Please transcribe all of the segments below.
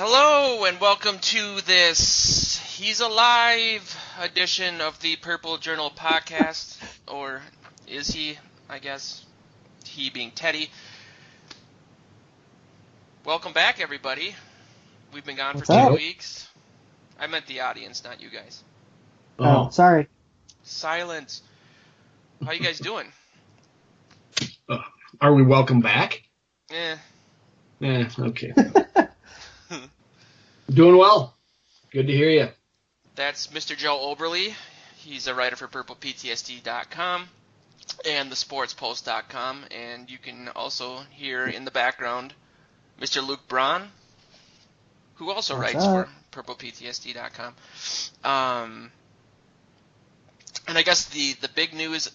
Hello and welcome to this He's Alive edition of the Purple Journal podcast, or is he, I guess, he being Teddy. Welcome back, everybody. We've been gone for 2 weeks. I meant the audience, not you guys. Oh, sorry. Silence. How you guys doing? Are we welcome back? Okay. Doing well. Good to hear you. That's Mr. Joe Oberle. He's a writer for purplePTSD.com and thesportspost.com. And you can also hear in the background Mr. Luke Braun, who also writes for purplePTSD.com. And I guess the big news,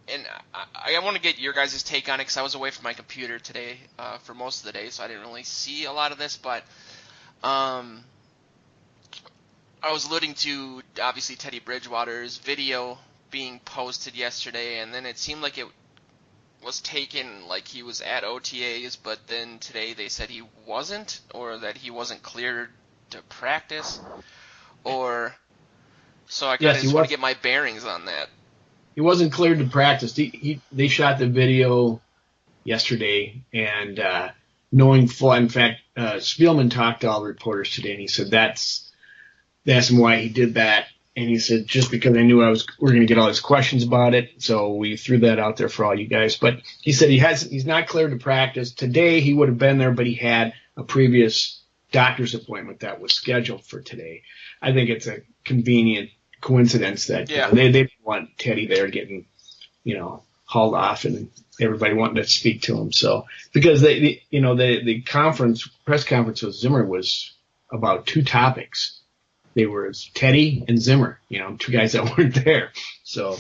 and I want to get your guys' take on it because I was away from my computer today for most of the day, so I didn't really see a lot of this, but I was alluding to, obviously, Teddy Bridgewater's video being posted yesterday, and then it seemed like it was taken like he was at OTAs, but then today they said he wasn't, or that he wasn't cleared to practice, or so I just want to get my bearings on that. He wasn't cleared to practice. They shot the video yesterday, and knowing full, in fact, Spielman talked to all the reporters today, and he said they asked him why he did that, and he said just because I knew we're going to get all these questions about it, so we threw that out there for all you guys. But he said he's not cleared to practice today. He would have been there, but he had a previous doctor's appointment that was scheduled for today. I think it's a convenient coincidence that they didn't want Teddy there getting hauled off and everybody wanting to speak to him. So because the press conference with Zimmer was about two topics. They were Teddy and Zimmer, two guys that weren't there. So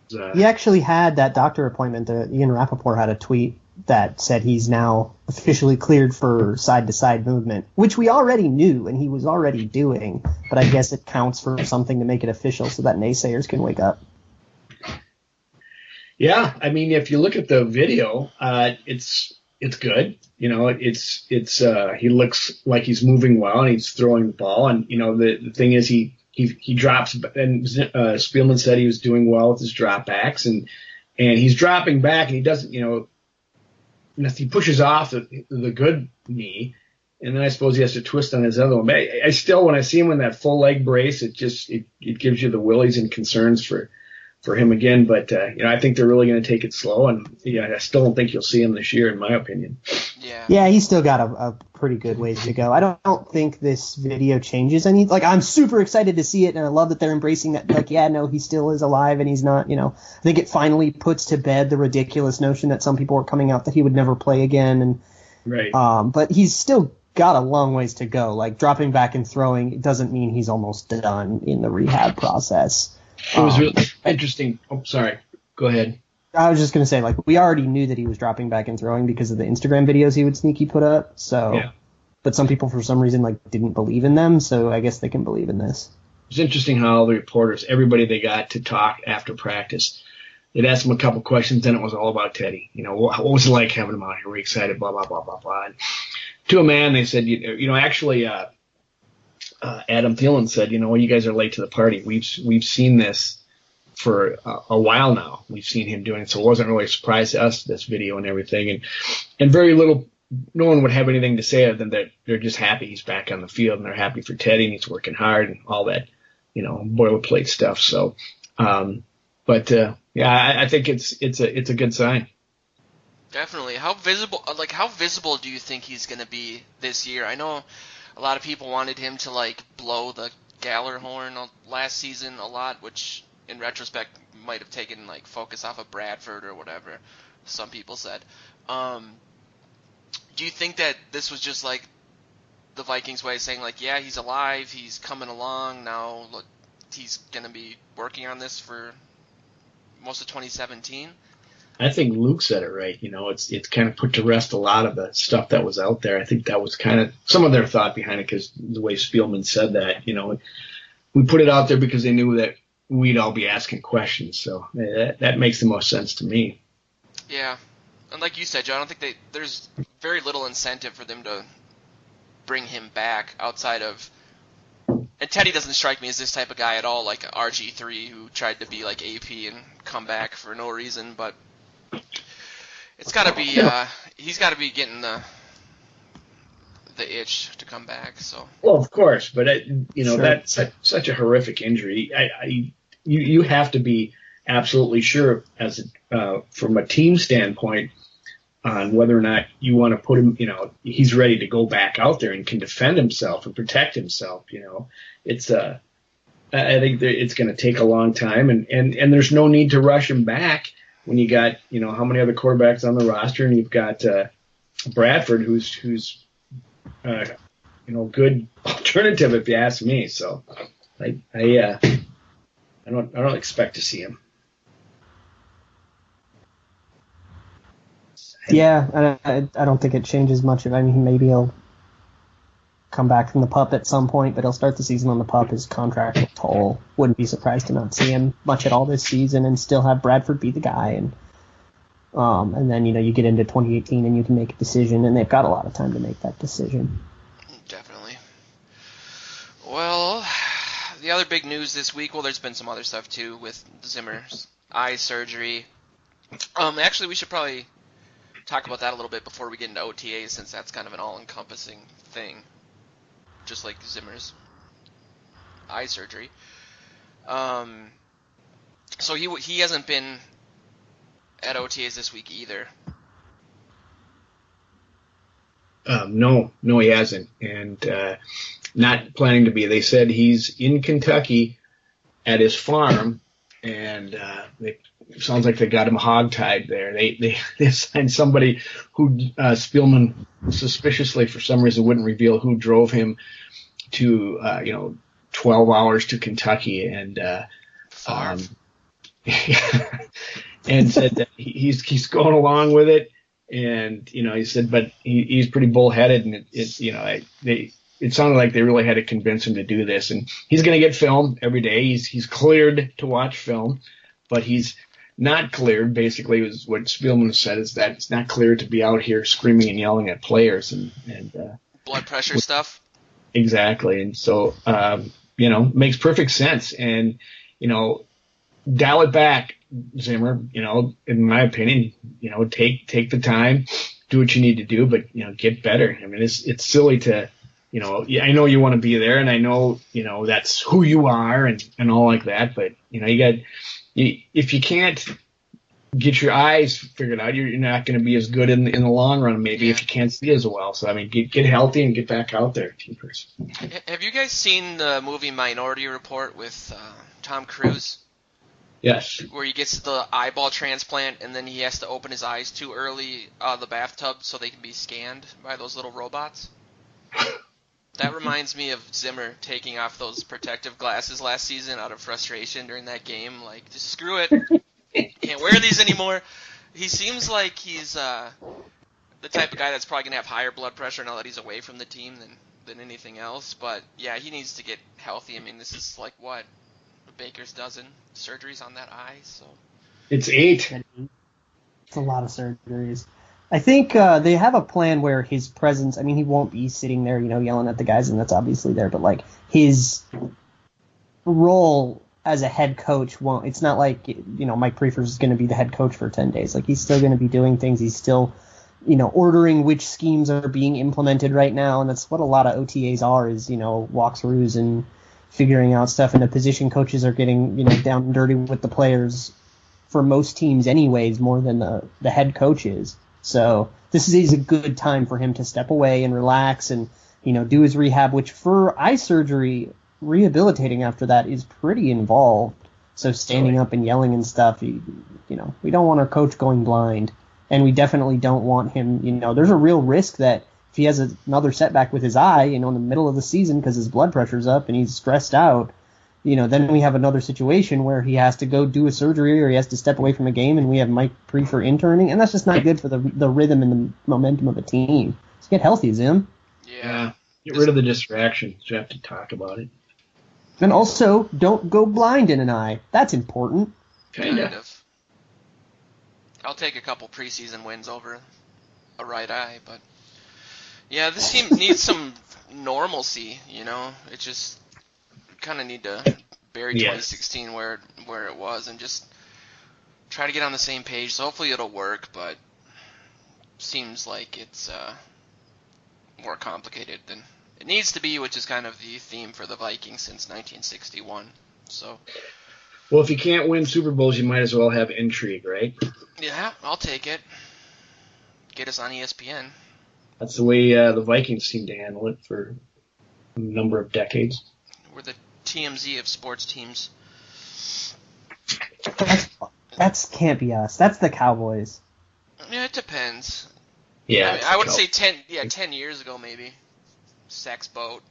he actually had that doctor appointment. Ian Rappaport had a tweet that said he's now officially cleared for side-to-side movement, which we already knew and he was already doing, but I guess it counts for something to make it official so that naysayers can wake up. Yeah, I mean, if you look at the video, it's good. He looks like he's moving well and he's throwing the ball. And the thing is, he drops. And Spielman said he was doing well with his dropbacks, and he's dropping back, and he doesn't. He pushes off the good knee, and then I suppose he has to twist on his other one. But I still, when I see him in that full leg brace, it gives you the willies and concerns for him again. But I think they're really going to take it slow, and I still don't think you'll see him this year, in my opinion. Yeah, he's still got a pretty good ways to go. I don't think this video changes any. I'm super excited to see it, and I love that they're embracing that. He still is alive, and he's not. I think it finally puts to bed the ridiculous notion that some people are coming out that he would never play again, and right. But he's still got a long ways to go. Dropping back and throwing doesn't mean he's almost done in the rehab process. It was really interesting. Oh, sorry. Go ahead. I was just going to say, we already knew that he was dropping back and throwing because of the Instagram videos he would sneaky put up. So, yeah. But some people, for some reason, didn't believe in them. So I guess they can believe in this. It's interesting how all the reporters, everybody they got to talk after practice, they'd ask him a couple questions, then it was all about Teddy. What was it like having him out here? Were you excited? Blah, blah, blah, blah, blah. And to a man, they said, actually, Adam Thielen said, you guys are late to the party. We've seen this for a while now. We've seen him doing it, so it wasn't really a surprise to us, this video and everything. And very little, no one would have anything to say other than that they're just happy he's back on the field, and they're happy for Teddy, and he's working hard and all that, boilerplate stuff. So, I think it's a good sign. Definitely. How visible do you think he's going to be this year? I know a lot of people wanted him to blow the Galler horn last season a lot, which in retrospect might have taken focus off of Bradford or whatever some people said. Do you think that this was just the Vikings way of saying he's alive, he's coming along now, look, he's going to be working on this for most of 2017? I think Luke said it right. It's kind of put to rest a lot of the stuff that was out there. I think that was kind of some of their thought behind it, because the way Spielman said that, we put it out there because they knew that we'd all be asking questions. So that makes the most sense to me. Yeah. And like you said, Joe, I don't think there's very little incentive for them to bring him back outside of. And Teddy doesn't strike me as this type of guy at all, like RG3 who tried to be like AP and come back for no reason. But it's got to be he's got to be getting the itch to come back. So. Well, of course, but Sure. that's such a horrific injury. You have to be absolutely sure from a team standpoint on whether or not you want to put him. He's ready to go back out there and can defend himself and protect himself. It's I think it's going to take a long time, and there's no need to rush him back when you got how many other quarterbacks on the roster, and you've got Bradford who's good alternative if you ask me. So I don't expect to see him. Yeah, I don't think it changes much. I mean, maybe he'll come back from the PUP at some point, but he'll start the season on the PUP. His contract will toll. Wouldn't be surprised to not see him much at all this season, and still have Bradford be the guy. And then you get into 2018 and you can make a decision, and they've got a lot of time to make that decision. Definitely. Well, the other big news this week. Well, there's been some other stuff too with Zimmer's eye surgery. Actually, we should probably talk about that a little bit before we get into OTAs, since that's kind of an all-encompassing thing, just like Zimmer's eye surgery. So he hasn't been at OTAs this week either. No, he hasn't, and not planning to be. They said he's in Kentucky at his farm, and it sounds like they got him hogtied there. They assigned somebody who Spielman suspiciously, for some reason, wouldn't reveal who drove him to 12 hours to Kentucky, and and said that he's going along with it, and he said, but he's pretty bullheaded, and it sounded like they really had to convince him to do this, and he's going to get film every day. He's cleared to watch film, but he's not cleared. Basically, was what Spielman said, is that it's not cleared to be out here screaming and yelling at players and blood pressure stuff. Exactly, and so makes perfect sense, and dial it back, Zimmer. In my opinion, take the time, do what you need to do, but get better. I mean, it's silly to, I know you want to be there, and I know that's who you are, and all like that. But if you can't get your eyes figured out, you're not going to be as good in the long run. Maybe if you can't see as well. So I mean, get healthy and get back out there, keepers. Have you guys seen the movie Minority Report with Tom Cruise? Yes. Where he gets the eyeball transplant, and then he has to open his eyes too early out of the bathtub so they can be scanned by those little robots. That reminds me of Zimmer taking off those protective glasses last season out of frustration during that game. Like, just screw it. Can't wear these anymore. He seems like he's the type of guy that's probably going to have higher blood pressure now that he's away from the team than anything else. But, yeah, he needs to get healthy. I mean, this is like, what? Baker's dozen surgeries on that eye, so it's 8. It's a lot of surgeries. I think they have a plan where his presence, I mean, he won't be sitting there, yelling at the guys, and that's obviously there, but like his role as a head coach won't, it's not like, Mike Priefer is going to be the head coach for 10 days. Like, he's still going to be doing things. He's still, ordering which schemes are being implemented right now, and that's what a lot of OTAs are, is, walkthroughs and figuring out stuff, and the position coaches are getting, down and dirty with the players for most teams anyways, more than the head coach is. So this is a good time for him to step away and relax and, do his rehab, which for eye surgery, rehabilitating after that is pretty involved. So standing up and yelling and stuff, we don't want our coach going blind, and we definitely don't want him, there's a real risk that if he has another setback with his eye, in the middle of the season because his blood pressure's up and he's stressed out, then we have another situation where he has to go do a surgery or he has to step away from a game, and we have Mike Priefer interning, and that's just not good for the rhythm and the momentum of a team. So get healthy, Zim. Yeah. Get rid of the distractions. You have to talk about it. And also, don't go blind in an eye. That's important. Kind of. I'll take a couple preseason wins over a right eye, but yeah, this team needs some normalcy, It just kind of need to bury Yes. 2016 where it was and just try to get on the same page. So hopefully it'll work, but seems like it's more complicated than it needs to be, which is kind of the theme for the Vikings since 1961. So, well, if you can't win Super Bowls, you might as well have intrigue, right? yeah, I'll take it. Get us on ESPN. That's the way the Vikings seem to handle it for a number of decades. We're the TMZ of sports teams. That's can't be us. That's the Cowboys. Yeah, it depends. Yeah, I would say 10 years ago maybe. Sex boat.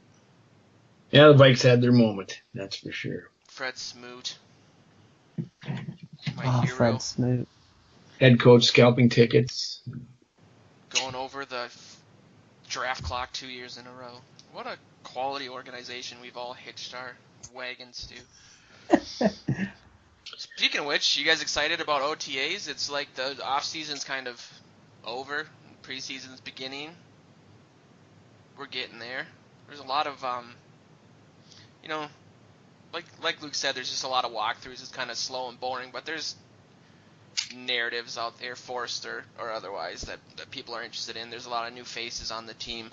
Yeah, the Vikes had their moment. That's for sure. Fred Smoot. My hero. Fred Smoot. Head coach scalping tickets. Going over the draft clock 2 years in a row. What a quality organization we've all hitched our wagons to. Speaking of which, you guys excited about OTAs? It's like the off season's kind of over, preseason's beginning. We're getting there. There's a lot of like Luke said, there's just a lot of walkthroughs. It's kind of slow and boring, but there's narratives out there, forced or otherwise, that people are interested in. There's a lot of new faces on the team.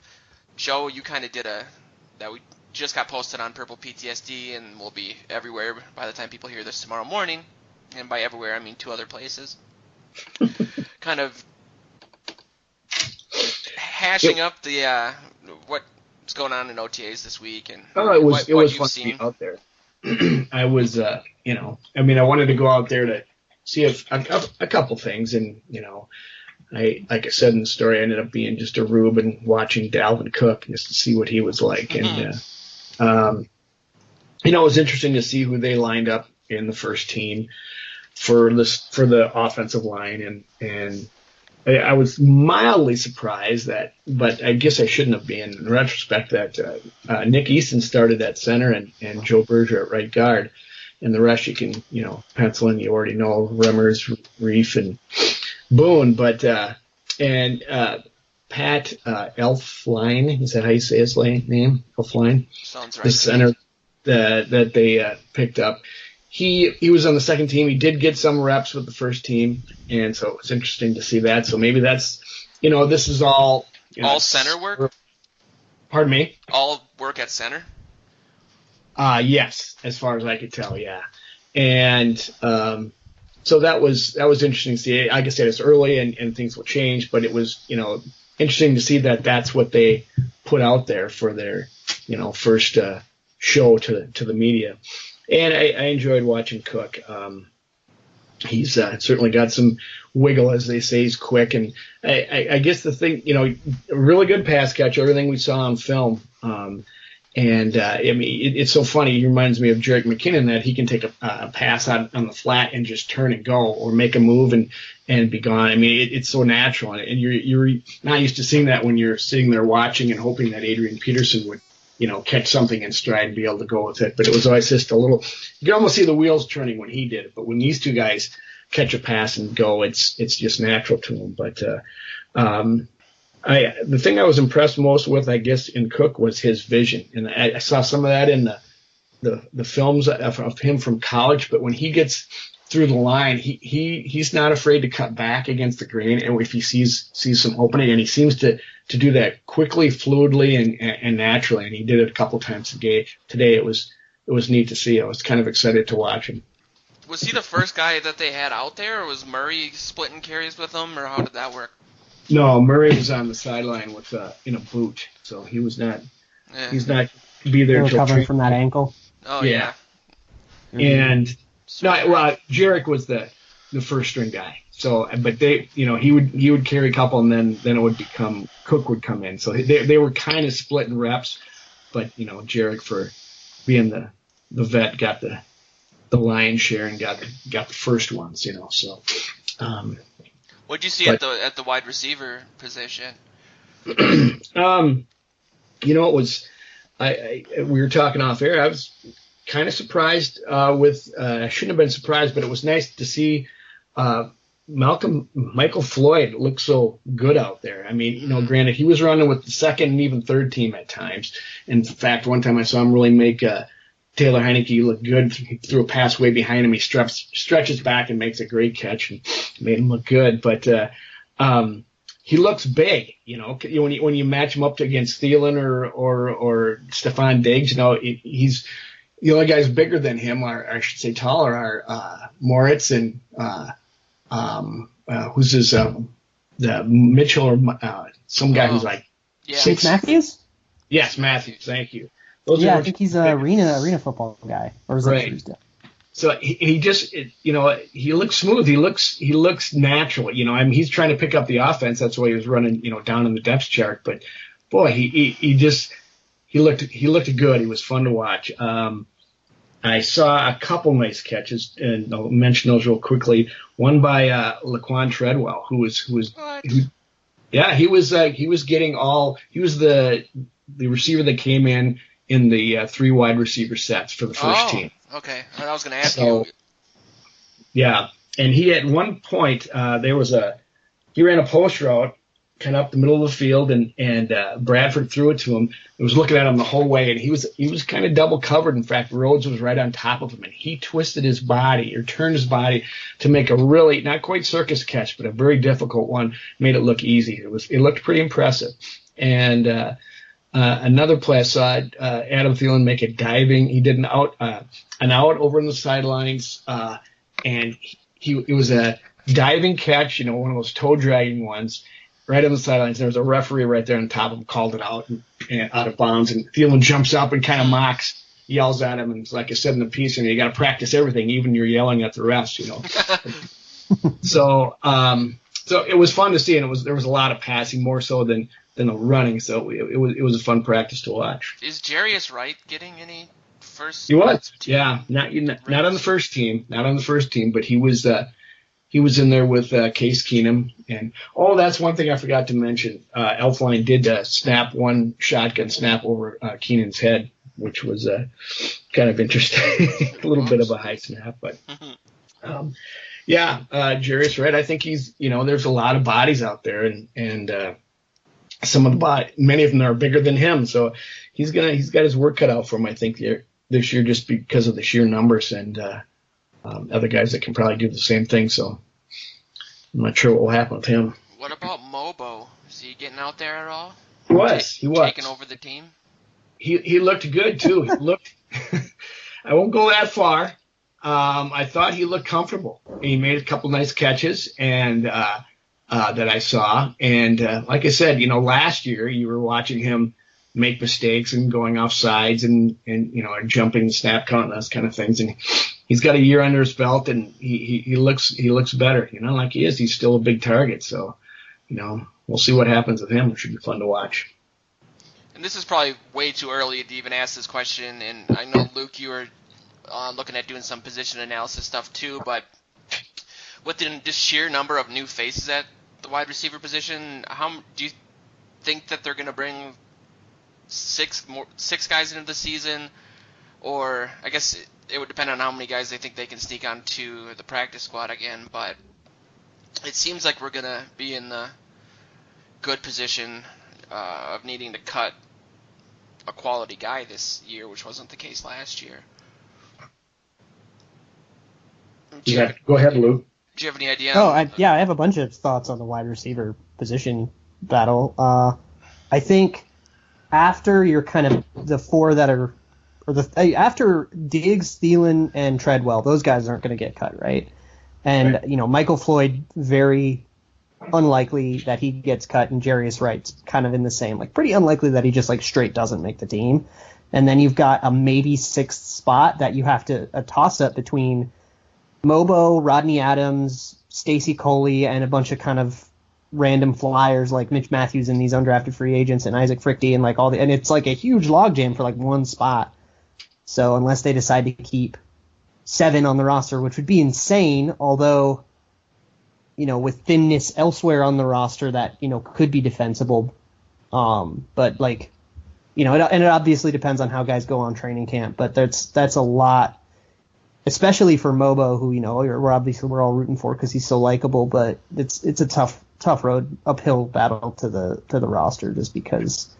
Joe, you kind of did that we just got posted on Purple PTSD and will be everywhere by the time people hear this tomorrow morning. And by everywhere, I mean 2 other places. Kind of hashing up the what's going on in OTAs this week and it was what fun you've to be seen. out there. I was, I wanted to go out there to see a couple things, and like I said in the story, I ended up being just a rube and watching Dalvin Cook just to see what he was like, and it was interesting to see who they lined up in the first team for the offensive line, and I was mildly surprised but I guess I shouldn't have been in retrospect, that Nick Easton started at center and Joe Berger at right guard, and the rest you can pencil in. You already know Zimmers, Reef, and Boone, but Pat Elflein, is that how you say his name? Elflein? Sounds right. The center that they picked up. He was on the second team. He did get some reps with the first team, and so it was interesting to see that. So maybe that's, this is all all center work. Pardon me. All work at center. Yes, as far as I could tell, yeah. And so that was interesting to see. Like I said, it's early and things will change, but it was interesting to see that that's what they put out there for their first show to the media. And I enjoyed watching Cook. He's certainly got some wiggle, as they say. He's quick, and I guess the thing, a really good pass catch. Everything we saw on film, it's so funny. He reminds me of Jerick McKinnon, that he can take a pass out on the flat and just turn and go, or make a move and be gone. I mean, it's so natural, and you're not used to seeing that when you're sitting there watching and hoping that Adrian Peterson would catch something in stride and be able to go with it. But it was always just a little, you could almost see the wheels turning when he did it. But when these two guys catch a pass and go, it's just natural to them. But the thing I was impressed most with, I guess, in Cook was his vision. And I saw some of that in the films of him from college. But when he gets through the line, he's not afraid to cut back against the grain, and if he sees some opening, and he seems to do that quickly, fluidly, and naturally, and he did it a couple times today. It was neat to see. I was kind of excited to watch him. Was he the first guy that they had out there, or was Murray splitting carries with him, or how did that work? No, Murray was on the sideline with in a boot, so he was not. Yeah. He's not be there. Recovering from that ankle. Oh yeah. And Jerick was the first string guy. So, but he would carry a couple, and then it would become Cook would come in. So they were kind of splitting reps, but Jerick, for being the vet, got the lion's share and got the first ones. So. What'd you see at the wide receiver position? It was we were talking off air. I was kind of surprised I shouldn't have been surprised, but it was nice to see Michael Floyd looked so good out there. I mean, granted, he was running with the second and even third team at times. In fact, one time I saw him really make Taylor Heineke look good. He threw a pass way behind him. He stretches back and makes a great catch and made him look good. But he looks big, when you match him up against Thielen or Stephon Diggs, he's the only guys bigger than him, or I should say taller, are Moritz and who's his the Mitchell or some guy who's like Six Matthews. Yes, Matthews. Thank you. I think he's an arena football guy, or is that right. So he just, he looks smooth. He looks natural. I mean, he's trying to pick up the offense. That's why he was running, down in the depth chart. But boy, he looked good. He was fun to watch. I saw a couple nice catches, and I'll mention those real quickly. One by Laquan Treadwell, he was the receiver that came in the 3 wide receiver sets for the first team. Okay, I was going to ask you. Yeah, and he at one point he ran a post route kind of up the middle of the field, and Bradford threw it to him. He was looking at him the whole way, and he was kind of double covered. In fact, Rhodes was right on top of him, and he twisted his body or turned his body to make a really not quite circus catch, but a very difficult one. Made it look easy. It looked pretty impressive. And another play I saw Adam Thielen make a diving. He did an out over on the sidelines, and it was a diving catch, one of those toe dragging ones, right on the sidelines. There was a referee right there on top of him, called it out and out of bounds. And Thielen jumps up and kind of mocks, yells at him, and it's like I said in the piece, you got to practice everything, even you're yelling at the refs, So it was fun to see, and there was a lot of passing, more so than the running. So it was a fun practice to watch. Is Jarius Wright getting any first? He was, yeah, not on the first team, but he was in there with Case Keenum. And that's one thing I forgot to mention. Elflein did snap one shotgun snap over Keenan's head, which was kind of interesting. A little bit of a high snap, but Jarius Wright, I think he's, there's a lot of bodies out there, and many of them are bigger than him. So he's got his work cut out for him, I think, this year, just because of the sheer numbers and other guys that can probably do the same thing. So I'm not sure what will happen with him. What about Mobo? Is he getting out there at all? He was taking over the team. He looked good too. He looked. I won't go that far. I thought he looked comfortable. He made a couple nice catches, and that I saw. And like I said, last year you were watching him make mistakes and going off sides and jumping the snap count and those kind of things. And he's got a year under his belt, and he looks better. Like he is. He's still a big target. So, we'll see what happens with him. It should be fun to watch. And this is probably way too early to even ask this question. And I know, Luke, you were looking at doing some position analysis stuff too, but with the sheer number of new faces at the wide receiver position, how do you think that they're going to bring six guys into the season? Or I guess it would depend on how many guys they think they can sneak onto the practice squad again, but it seems like we're going to be in the good position of needing to cut a quality guy this year, which wasn't the case last year. Go ahead, Luke. Do you have any idea? I have a bunch of thoughts on the wide receiver position battle. I think after you're kind of the four that are, after Diggs, Thielen, and Treadwell, those guys aren't going to get cut, right? And, right. Michael Floyd, very unlikely that he gets cut, and Jarius Wright's kind of in the same, pretty unlikely that he just, straight doesn't make the team. And then you've got a maybe sixth spot that you have to, a toss-up between Mobo, Rodney Adams, Stacy Coley, and a bunch of kind of random flyers like Mitch Matthews and these undrafted free agents and Isaac Frickty and and it's a huge logjam for one spot. So unless they decide to keep 7 on the roster, which would be insane, although, with thinness elsewhere on the roster that, could be defensible. But it obviously depends on how guys go on training camp, but that's a lot especially for Mobo, who we're all rooting for because he's so likable. But it's a tough road, uphill battle to the roster, just because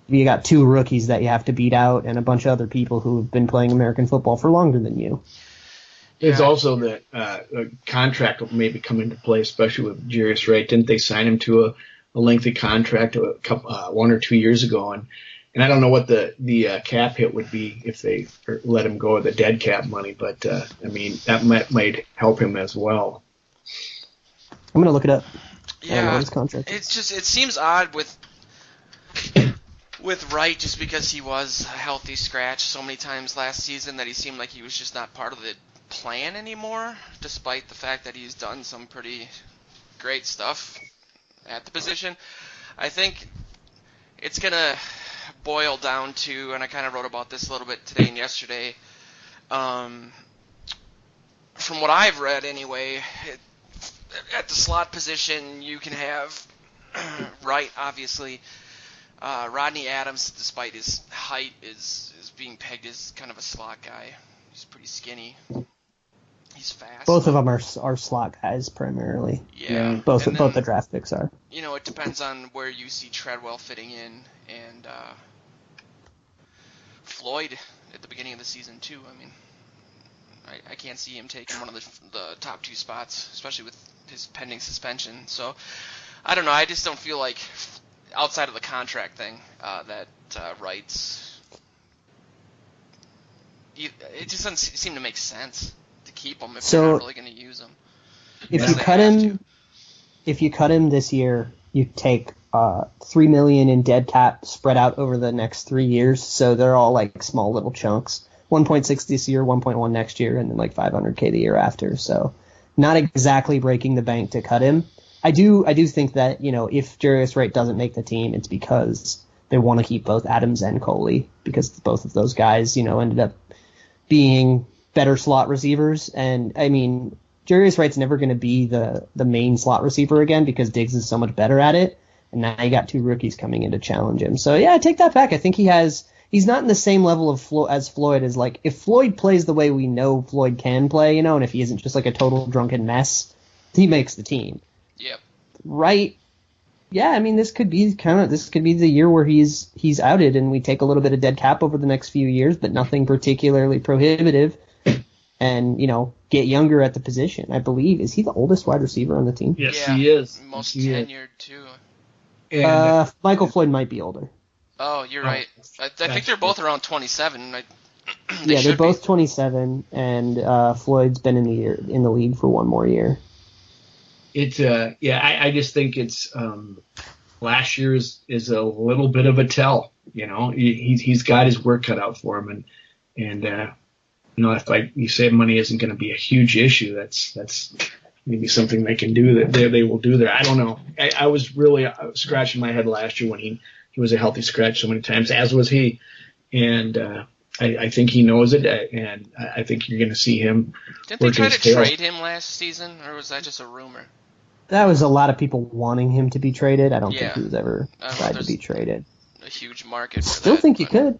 you got two rookies that you have to beat out and a bunch of other people who have been playing American football for longer than you. It's also that a contract will maybe come into play, especially with Jarius Wright. Didn't they sign him to a lengthy contract 1 or 2 years ago? And I don't know what the cap hit would be if they let him go with the dead cap money, but I mean that might help him as well. I'm gonna look it up. Yeah, his contract. It seems odd with Wright, just because he was a healthy scratch so many times last season that he seemed like he was just not part of the plan anymore, despite the fact that he's done some pretty great stuff at the position. I think it's going to boil down to, and I kind of wrote about this a little bit today and yesterday, from what I've read anyway, at the slot position you can have Wright, obviously. Rodney Adams, despite his height, is being pegged as kind of a slot guy. He's pretty skinny. He's fast. Both of them are slot guys primarily. Yeah. Both the draft picks are. It depends on where you see Treadwell fitting in, and Floyd at the beginning of the season too. I mean, I can't see him taking one of the top two spots, especially with his pending suspension. So I don't know. I just don't feel like, outside of the contract thing, that Wright's. It just doesn't seem to make sense to keep him if you're not really going to use him. If you cut him this year, you take $3 million in dead cap spread out over the next 3 years. So they're all like small little chunks. 1.6 this year, 1.1 next year, and then like $500K the year after. So not exactly breaking the bank to cut him. I do think that, if Jarius Wright doesn't make the team, it's because they want to keep both Adams and Coley, because both of those guys, ended up being better slot receivers. And I mean, Jarius Wright's never going to be the main slot receiver again because Diggs is so much better at it. And now you got two rookies coming in to challenge him. So yeah, I take that back. I think he's not in the same level of as Floyd as, like, if Floyd plays the way we know Floyd can play, and if he isn't just like a total drunken mess, he makes the team. Yep. Right. Yeah, I mean, this could be the year where he's outed and we take a little bit of dead cap over the next few years, but nothing particularly prohibitive, and, get younger at the position. I believe, is he the oldest wide receiver on the team? Yes, yeah, he is. Most tenured, too. And, Michael Floyd might be older. Oh, you're right. I think they're both around 27. They're both 27, and Floyd's been in the league for one more year. I just think it's last year is a little bit of a tell. He's got his work cut out for him, and if you say money isn't going to be a huge issue, that's maybe something they can do that they will do there. I don't know. I was really scratching my head last year when he was a healthy scratch so many times, as was he, and I think he knows it, and I think you're going to see him. Didn't they try to trade him last season, or was that just a rumor? That was a lot of people wanting him to be traded. I don't think he was ever tried to be traded. A huge market for Still think you could.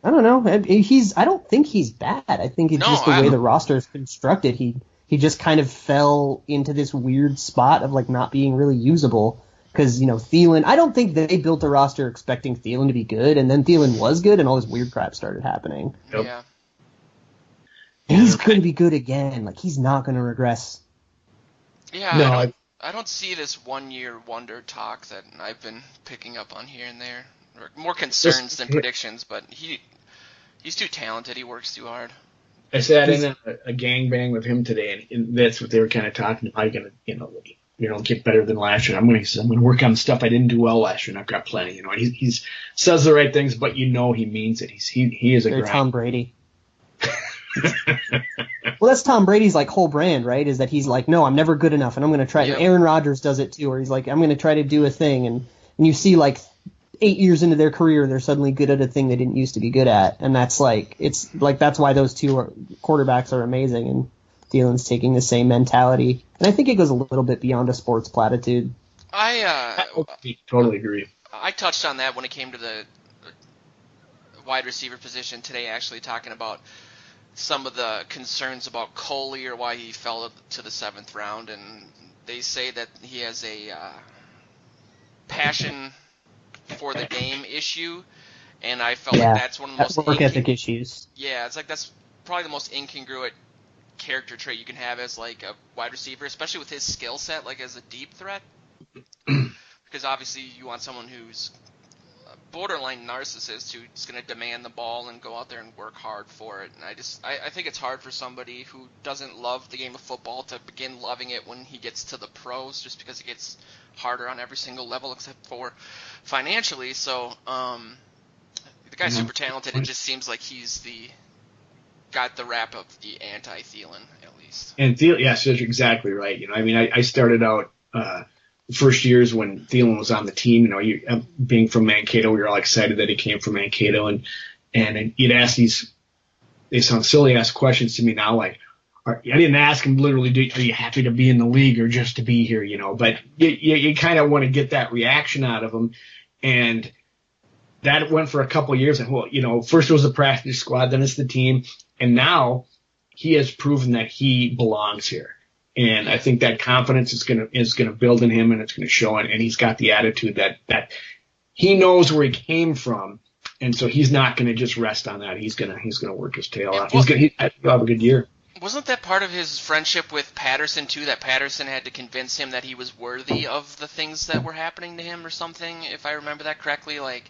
I don't know. I don't think he's bad. I think it's just the way the roster is constructed. He just kind of fell into this weird spot of, like, not being really usable. Because, Thielen, I don't think they built a roster expecting Thielen to be good, and then Thielen was good, and all this weird crap started happening. Yep. Yeah. He's going to be good again. Like, he's not going to regress. Yeah, no, I don't see this one-year wonder talk that I've been picking up on here and there. More concerns than predictions, but he's too talented. He works too hard. I sat in a gangbang with him today, and that's what they were kind of talking about. How you going to, get better than last year? I'm going to work on the stuff I didn't do well last year, and I've got plenty. He says the right things, but he means it. He is a grind. Tom Brady. Well, that's Tom Brady's, like, whole brand, right? Is that he's like, no, I'm never good enough, and I'm going to try. Yep. Aaron Rodgers does it too, where he's like, I'm going to try to do a thing, and you see, like, 8 years into their career, they're suddenly good at a thing they didn't used to be good at, and that's like, it's like, that's why those two quarterbacks are amazing, and Thielen's taking the same mentality, and I think it goes a little bit beyond a sports platitude. I totally agree. I touched on that when it came to the wide receiver position today, actually talking about some of the concerns about Coley or why he fell to the 7th round, and they say that he has a passion for the game issue, and I felt like that's one of the most work ethic issues. Yeah, it's like that's probably the most incongruent character trait you can have as like a wide receiver, especially with his skill set, like as a deep threat. Because obviously you want someone who's a borderline narcissist who's going to demand the ball and go out there and work hard for it. And I think it's hard for somebody who doesn't love the game of football to begin loving it when he gets to the pros, just because it gets harder on every single level except for financially. So the guy's super talented. It just seems like he's got the rap of the anti-Thielen, at least. And Thielen, yes, you're exactly right. I mean, I started out the first years when Thielen was on the team. Being from Mankato, we were all excited that he came from Mankato, and you'd ask they sound silly, ask questions to me now, like, I didn't ask him literally, are you happy to be in the league or just to be here, but you kind of want to get that reaction out of him. And that went for a couple of years. And, first it was the practice squad, then it's the team. And now he has proven that he belongs here. And I think that confidence is gonna build in him, and it's gonna show it. And he's got the attitude that he knows where he came from, and so he's not gonna just rest on that. He's gonna work his tail off. He'll have a good year. Wasn't that part of his friendship with Patterson too? That Patterson had to convince him that he was worthy of the things that were happening to him, or something? If I remember that correctly, like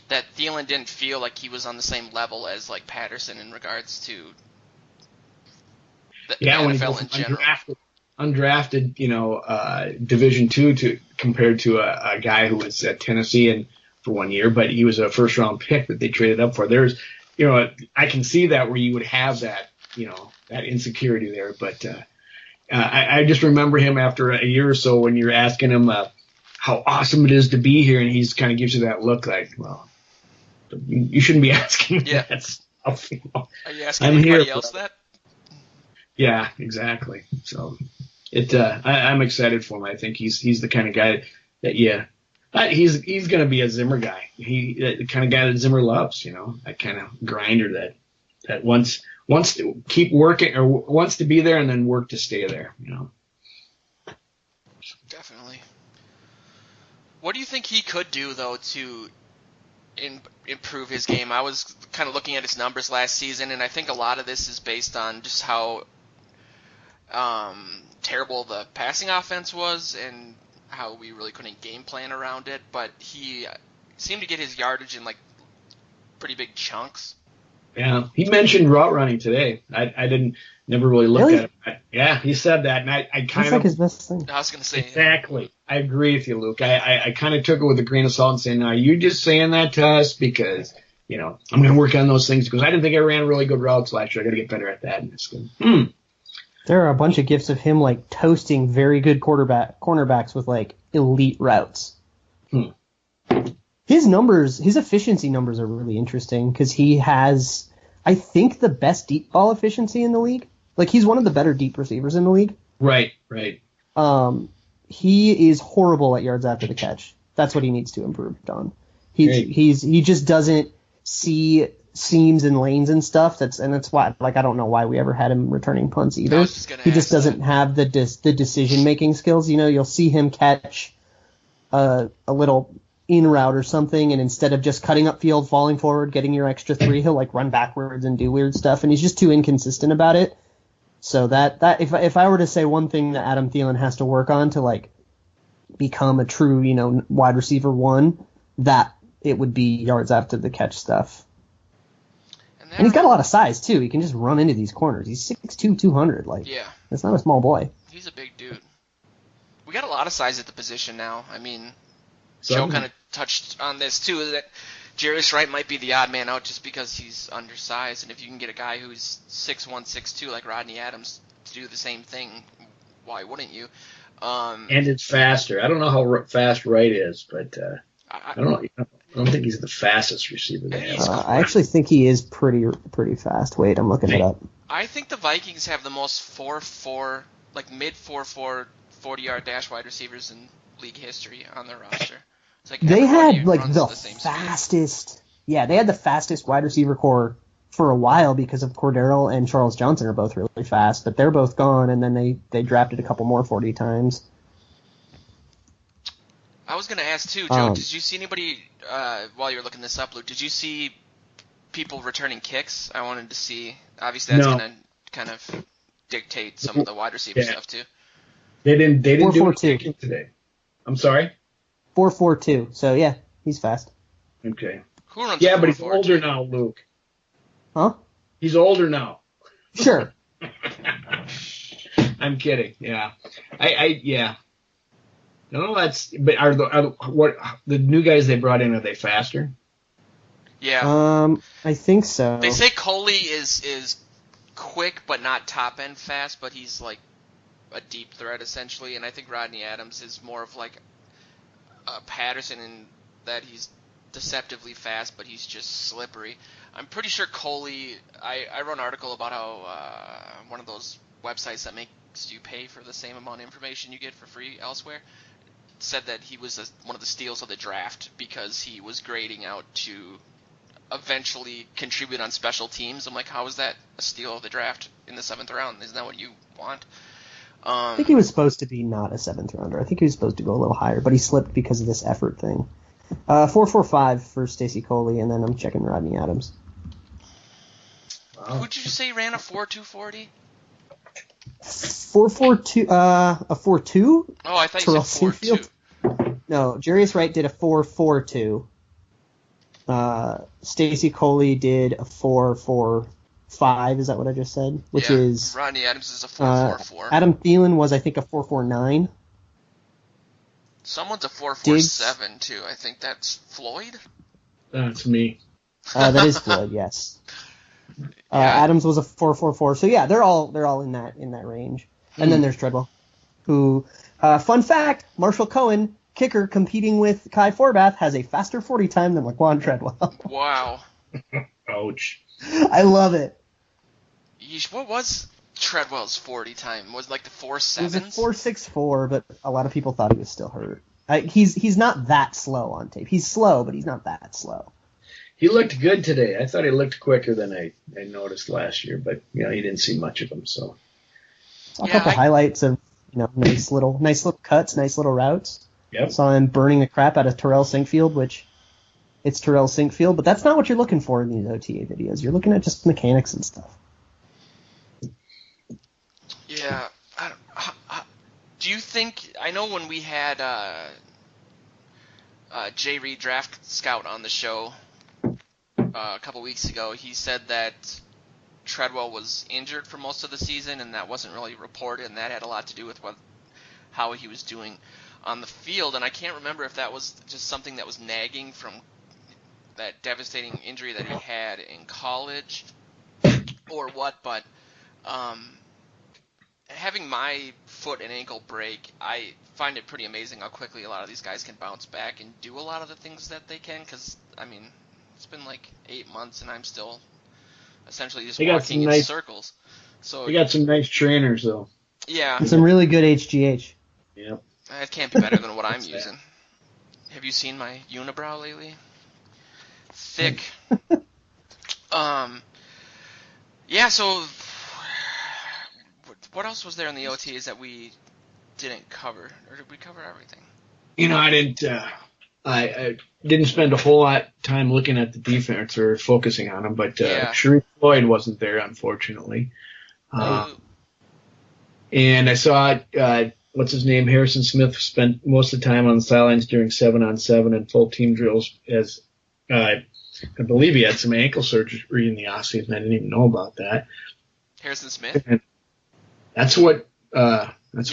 that Thielen didn't feel like he was on the same level as like Patterson in regards to the NFL in general. Undrafted, Division II compared to a guy who was at Tennessee and for 1 year, but he was a first round pick that they traded up for. There's, I can see that where you would have that, that insecurity there. But I just remember him after a year or so when you're asking him how awesome it is to be here, and he's kind of gives you that look like, well, you shouldn't be asking that stuff. Are you asking anybody else that? Yeah, exactly. So I'm excited for him. I think he's the kind of guy that he's going to be a Zimmer guy. The kind of guy that Zimmer loves. That kind of grinder that wants to keep working or wants to be there and then work to stay there. Definitely. What do you think he could do though to improve his game? I was kind of looking at his numbers last season, and I think a lot of this is based on just how terrible the passing offense was and how we really couldn't game plan around it. But he seemed to get his yardage in like pretty big chunks. Yeah, he mentioned route running today. I never really looked at it. Yeah, he said that, and I kind of. That's like his best thing. I was going to say exactly. I agree with you, Luke. I kind of took it with a grain of salt and saying, "No, you're just saying that to us because I'm going to work on those things because I didn't think I ran really good routes last year. I got to get better at that." And it's good. There are a bunch of gifs of him like toasting very good cornerbacks with like elite routes. His efficiency numbers are really interesting because he has, I think, the best deep ball efficiency in the league. Like he's one of the better deep receivers in the league. Right. He is horrible at yards after the catch. That's what he needs to improve on. He just doesn't see seams and lanes and stuff. That's why, like, I don't know why we ever had him returning punts either. He just doesn't have the decision making skills. You'll see him catch a little in route or something, and instead of just cutting up field, falling forward, getting your extra 3, he'll like run backwards and do weird stuff, and he's just too inconsistent about it. So that if I were to say one thing that Adam Thielen has to work on to like become a true wide receiver 1, that it would be yards after the catch stuff. And he's got a lot of size too. He can just run into these corners. He's 6'2", 200. Like, that's not a small boy. He's a big dude. We got a lot of size at the position now. I mean, Joe kind of touched on this too, that Jarius Wright might be the odd man out just because he's undersized, and if you can get a guy who's 6'1", 6'2", like Rodney Adams to do the same thing, why wouldn't you? And it's faster. I don't know how fast Wright is, but I don't think he's the fastest receiver they have. I actually think he is pretty fast. Wait, I'm looking it up. I think the Vikings have the most 4.4, like mid 4.4, 40-yard dash wide receivers in league history on their roster. It's like they had like the fastest. Yeah, they had the fastest wide receiver core for a while because of Cordero and Charles Johnson are both really fast, but they're both gone, and then they drafted a couple more 40 times. I was going to ask, too, Joe, did you see anybody, while you were looking this up, Luke, did you see people returning kicks? I wanted to see. Obviously, that's going to kind of dictate some of the wide receiver stuff, too. They didn't do any kicking today. I'm sorry? 4.42, so yeah, he's fast. Okay. Who runs but he's older now, Luke. Huh? He's older now. Sure. I'm kidding. Yeah. Yeah. No, but are the new guys they brought in, are they faster? Yeah. I think so. They say Coley is quick but not top end fast, but he's like a deep threat essentially, and I think Rodney Adams is more of like a Patterson in that he's deceptively fast, but he's just slippery. I'm pretty sure Coley. I wrote an article about how one of those websites that makes you pay for the same amount of information you get for free elsewhere said that he was one of the steals of the draft because he was grading out to eventually contribute on special teams. I'm like, how is that a steal of the draft in the 7th round? Isn't that what you want? I think he was supposed to be not a 7th rounder. I think he was supposed to go a little higher, but he slipped because of this effort thing. 4.45 for Stacey Coley, and then I'm checking Rodney Adams. Wow. Who did you say ran a 4.240? 4.42, a 4.2? Oh, I thought you said 4.2. No, Jarius Wright did a 4.42. Stacey Coley did a 4.45. Is that what I just said? Which is Rodney Adams is a 4.44. Adam Thielen was, I think, a 4.49. Someone's a 4.47 too. I think that's Floyd. That's me. That is Floyd. Yes. Adams was a 4.44. So yeah, they're all in that range. And then there's Treadwell, who, fun fact, Marshall Cohen, kicker competing with Kai Forbath, has a faster 40 time than Laquan Treadwell. Wow. Ouch. I love it. What was Treadwell's 40 time? Was it like the 4.7s? It was a 4.64, but a lot of people thought he was still hurt. He's not that slow on tape. He's slow, but he's not that slow. He looked good today. I thought he looked quicker than I noticed last year, but you didn't see much of him. So a couple highlights of nice little cuts, nice little routes. Yep. Saw him burning the crap out of Terrell Sinkfield, which it's Terrell Sinkfield, but that's not what you're looking for in these OTA videos. You're looking at just mechanics and stuff. Yeah. Do you think? I know when we had Jay Reed, Draft Scout, on the show a couple weeks ago, he said that Treadwell was injured for most of the season, and that wasn't really reported, and that had a lot to do with how he was doing on the field. And I can't remember if that was just something that was nagging from that devastating injury that he had in college or what, but having my foot and ankle break, I find it pretty amazing how quickly a lot of these guys can bounce back and do a lot of the things that they can, because, I mean, it's been like 8 months and I'm still essentially just walking in circles. So they got some nice trainers, though. Yeah. And some really good HGH. Yep. It can't be better than what I'm using. Have you seen my unibrow lately? Thick. Yeah, so what else was there in the OTAs that we didn't cover? Or did we cover everything? I didn't spend a whole lot of time looking at the defense or focusing on them, but Sharif Floyd wasn't there, unfortunately. And I saw, what's his name, Harrison Smith spent most of the time on the sidelines during 7-on-7 and full team drills, as I believe he had some ankle surgery in the offseason. I didn't even know about that. Harrison Smith? And that's what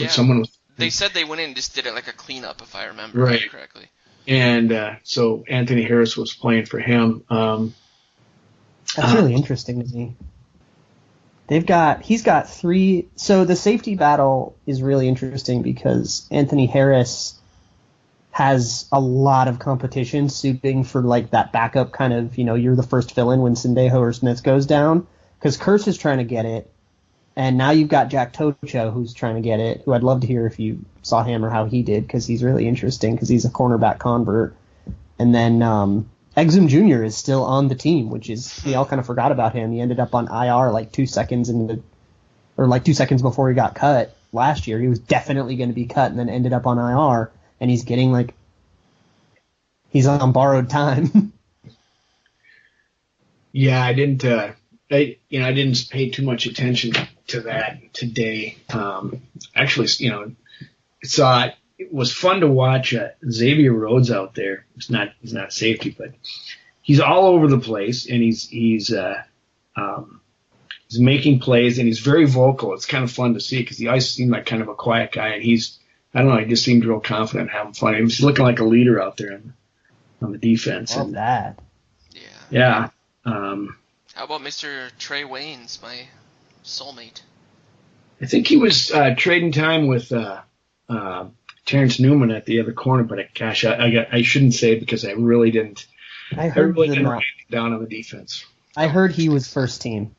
someone was. They said they went in and just did it like a cleanup, if I remember correctly. And so Anthony Harris was playing for him. That's really interesting to me. He's got three. So the safety battle is really interesting because Anthony Harris has a lot of competition suiting for like that backup kind of, you're the first fill-in when Sendejo or Smith goes down, because Kurtz is trying to get it. And now you've got Jack Tocho, who's trying to get it, who I'd love to hear if you saw him or how he did, because he's really interesting because he's a cornerback convert. And then Exum Jr. is still on the team, which is, we all kind of forgot about him. He ended up on IR like 2 seconds like 2 seconds before he got cut last year. He was definitely going to be cut and then ended up on IR, and he's getting he's on borrowed time. Yeah, I didn't pay too much attention to that today. Actually, it was fun to watch Xavier Rhodes out there. He's not safety, but he's all over the place, and he's making plays, and he's very vocal. It's kind of fun to see because he always seemed like kind of a quiet guy, and he just seemed real confident, having fun. He was looking like a leader out there on the defense. Love that. Yeah. How about Mr. Trey Waynes, my soulmate? I think he was trading time with Terrence Newman at the other corner, but I shouldn't say it because I really didn't. I really didn't write down on the defense. I heard he was first team,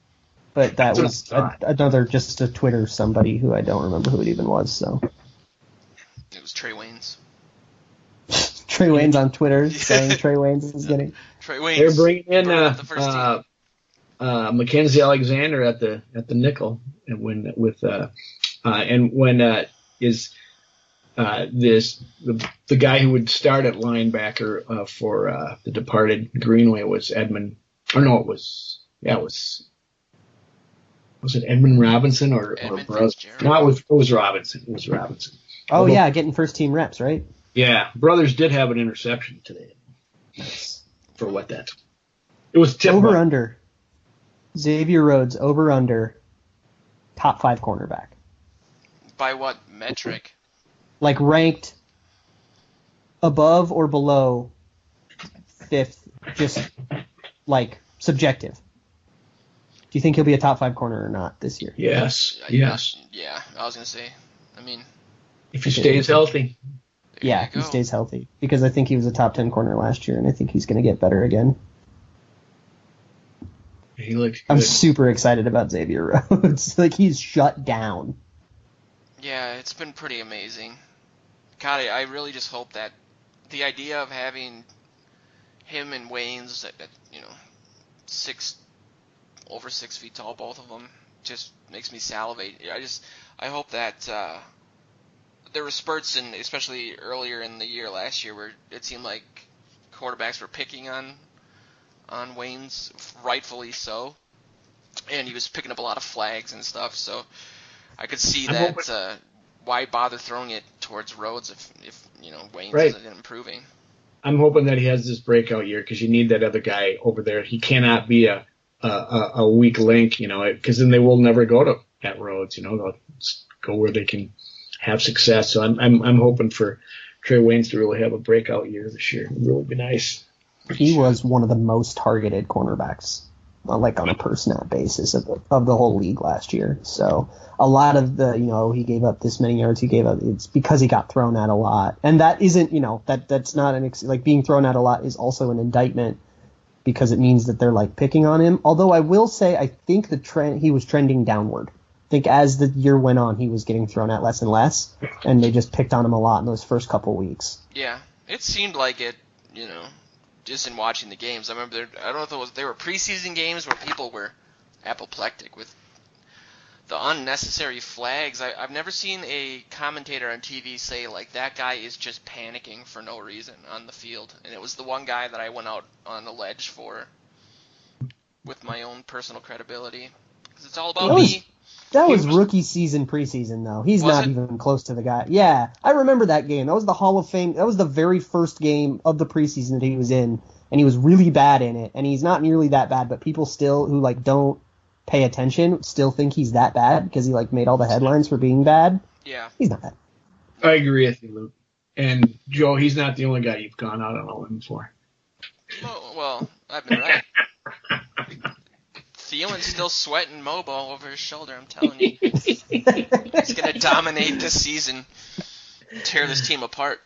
but that was another just a Twitter somebody who I don't remember who it even was. So it was Trey Waynes. Trey Waynes on Twitter saying Trey Waynes is getting. Trey Waynes. They're bringing in Mackenzie Alexander at the nickel, and when the guy who would start at linebacker for the departed Greenway was Edmund, was it Edmund Robinson or Brothers? No, it was Robinson. It was Robinson. Oh yeah, getting first team reps, right? Yeah, Brothers did have an interception today. For what that's. It was tip over under. Xavier Rhodes over under. Top 5 cornerback. By what metric? Like ranked above or below 5th, just like subjective. Do you think he'll be a top 5 corner or not this year? Yes. Yeah, I was gonna say. I mean, if he stays healthy. Yeah, he stays healthy. Because I think he was a top 10 corner last year, and I think he's going to get better again. He looks good. I'm super excited about Xavier Rhodes. He's shut down. Yeah, it's been pretty amazing. God, I really just hope that the idea of having him and Waynes, over 6 feet tall, both of them, just makes me salivate. I hope that there were spurts, especially earlier in the year last year, where it seemed like quarterbacks were picking on Waynes, rightfully so, and he was picking up a lot of flags and stuff. So I could see that. Why bother throwing it towards Rhodes if Waynes isn't improving? I'm hoping that he has this breakout year because you need that other guy over there. He cannot be a weak link, because then they will never go at Rhodes. They'll go where they can have success. So I'm hoping for Trey Waynes to really have a breakout year this year. It would really be nice. He was one of the most targeted cornerbacks, on a per snap basis of the whole league last year. So a lot of he gave up this many yards. It's because he got thrown at a lot, and that isn't that's not being thrown at a lot is also an indictment because it means that they're picking on him. Although I will say I think he was trending downward. I think as the year went on, he was getting thrown at less and less, and they just picked on him a lot in those first couple weeks. Yeah, it seemed like it, just in watching the games. I remember I don't know if they were preseason games where people were apoplectic with the unnecessary flags. I've never seen a commentator on TV say, that guy is just panicking for no reason on the field. And it was the one guy that I went out on a ledge for with my own personal credibility. Because it's all about me. That was rookie season, preseason, though. He's not even close to the guy. Yeah, I remember that game. That was the Hall of Fame. That was the very first game of the preseason that he was in, and he was really bad in it. And he's not nearly that bad, but people still who don't pay attention still think he's that bad because he made all the headlines for being bad. Yeah, he's not bad. I agree with you, Luke. And Joe, he's not the only guy you've gone out on a limb for. Well, I've been right. Thielen's still sweating Mobo over his shoulder, I'm telling you. He's going to dominate this season, tear this team apart.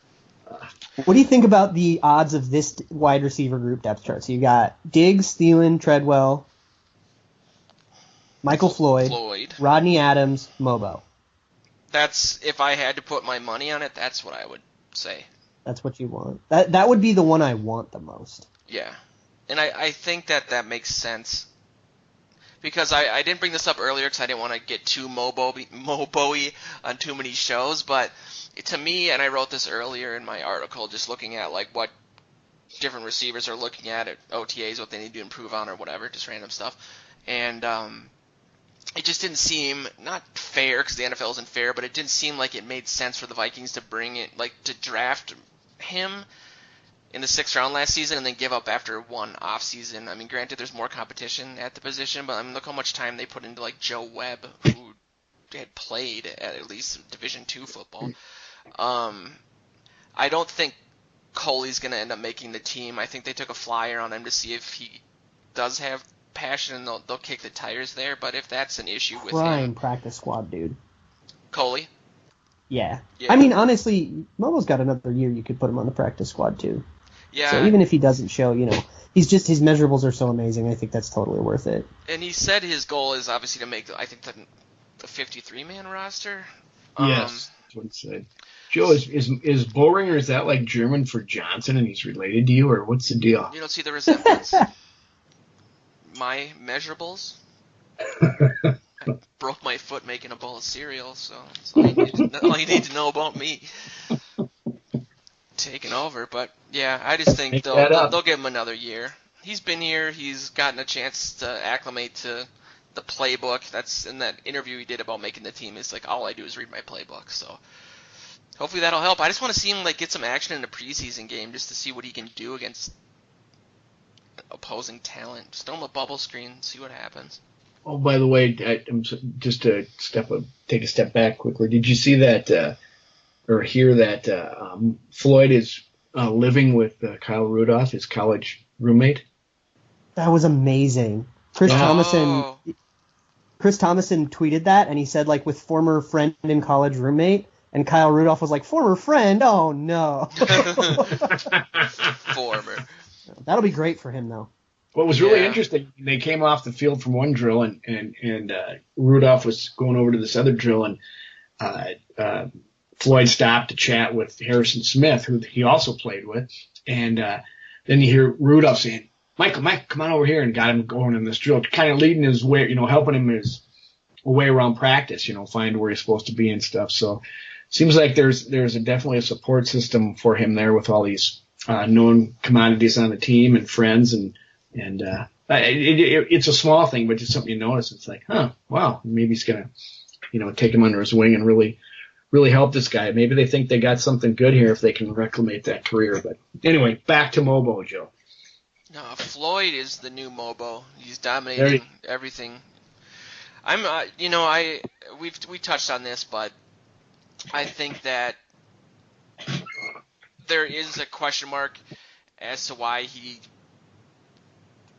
What do you think about the odds of this wide receiver group depth chart? So you got Diggs, Thielen, Treadwell, Michael Floyd, Rodney Adams, Mobo. That's, if I had to put my money on it, that's what I would say. That's what you want. That would be the one I want the most. Yeah. And I think that makes sense. Because I didn't bring this up earlier because I didn't want to get too Mo-Boey on too many shows, but to me, and I wrote this earlier in my article, just looking at like what different receivers are looking at OTAs, what they need to improve on or whatever, just random stuff. And it just didn't seem, not fair because the NFL isn't fair, but it didn't seem like it made sense for the Vikings to bring it, like to draft him in the 6th round last season and then give up after one off season. I mean, granted, there's more competition at the position, but I mean, look how much time they put into like Joe Webb, who had played at least Division II football. I don't think Coley's going to end up making the team. I think they took a flyer on him to see if he does have passion, and they'll kick the tires there. But if that's an issue with him, practice squad dude. Coley. Yeah. I mean, honestly, Momo's got another year. You could put him on the practice squad too. Yeah. So even if he doesn't show, his measurables are so amazing. I think that's totally worth it. And he said his goal is obviously to make, I think, the 53-man roster. Yes, that's what he said. Joe, is Boehringer, is that like German for Johnson and he's related to you, or what's the deal? You don't see the resemblance? My measurables? I broke my foot making a bowl of cereal, so that's all you need to know about me. Taking over, but yeah, I just think they'll give him another year. He's been here, he's gotten a chance to acclimate to the playbook. That's in that interview he did about making the team. It's like, all I do is read my playbook, so hopefully that'll help. I just want to see him get some action in a preseason game just to see what he can do against opposing talent. Just throw him a bubble screen, see what happens. Oh, by the way, just to take a step back quickly, did you see that or hear that Floyd is living with Kyle Rudolph, his college roommate? That was amazing. Chris Thomason tweeted that, and he said, with former friend and college roommate, and Kyle Rudolph was like, former friend? Oh, no. Former. That'll be great for him, though. What was really interesting, they came off the field from one drill, and Rudolph was going over to this other drill, and Floyd stopped to chat with Harrison Smith, who he also played with, and then you hear Rudolph saying, Michael, come on over here, and got him going in this drill, kind of leading his way, helping him his way around practice, find where he's supposed to be and stuff. So seems like there's definitely a support system for him there with all these known commodities on the team and friends, and it's a small thing, but just something you notice. It's like, wow, maybe he's gonna, take him under his wing and really help this guy. Maybe they think they got something good here if they can reclaim that career. But anyway, back to Mobo, Joe. No, Floyd is the new Mobo. He's dominating everything. We touched on this, but I think that there is a question mark as to why he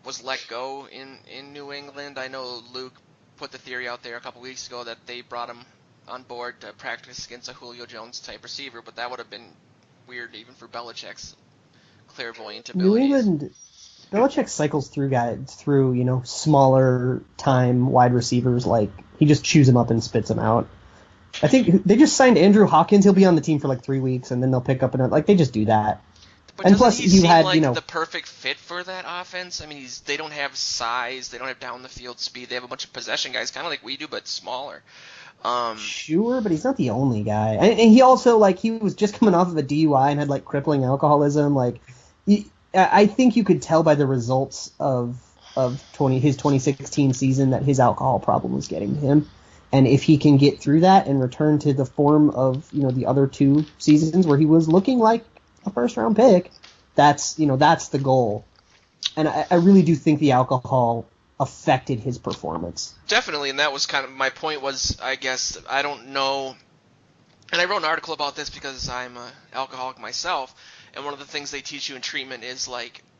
was let go in New England. I know Luke put the theory out there a couple weeks ago that they brought him on board to practice against a Julio Jones type receiver, but that would have been weird even for Belichick's clairvoyant abilities. New England, Belichick cycles through smaller time wide receivers. He just chews them up and spits them out. I think they just signed Andrew Hawkins. He'll be on the team for 3 weeks, and then they'll pick up another. They just do that. But and plus, he seem the perfect fit for that offense? I mean, they don't have size, they don't have down the field speed. They have a bunch of possession guys, kind of like we do, but smaller. Sure, but he's not the only guy. And he also he was just coming off of a DUI and had crippling alcoholism. I think you could tell by the results of his 2016 season that his alcohol problem was getting to him. And if he can get through that and return to the form of the other 2 seasons where he was looking like a first-round pick, that's the goal. And I really do think the alcohol affected his performance. Definitely, and that was kind of my point was, I guess, I don't know, and I wrote an article about this because I'm an alcoholic myself, and one of the things they teach you in treatment is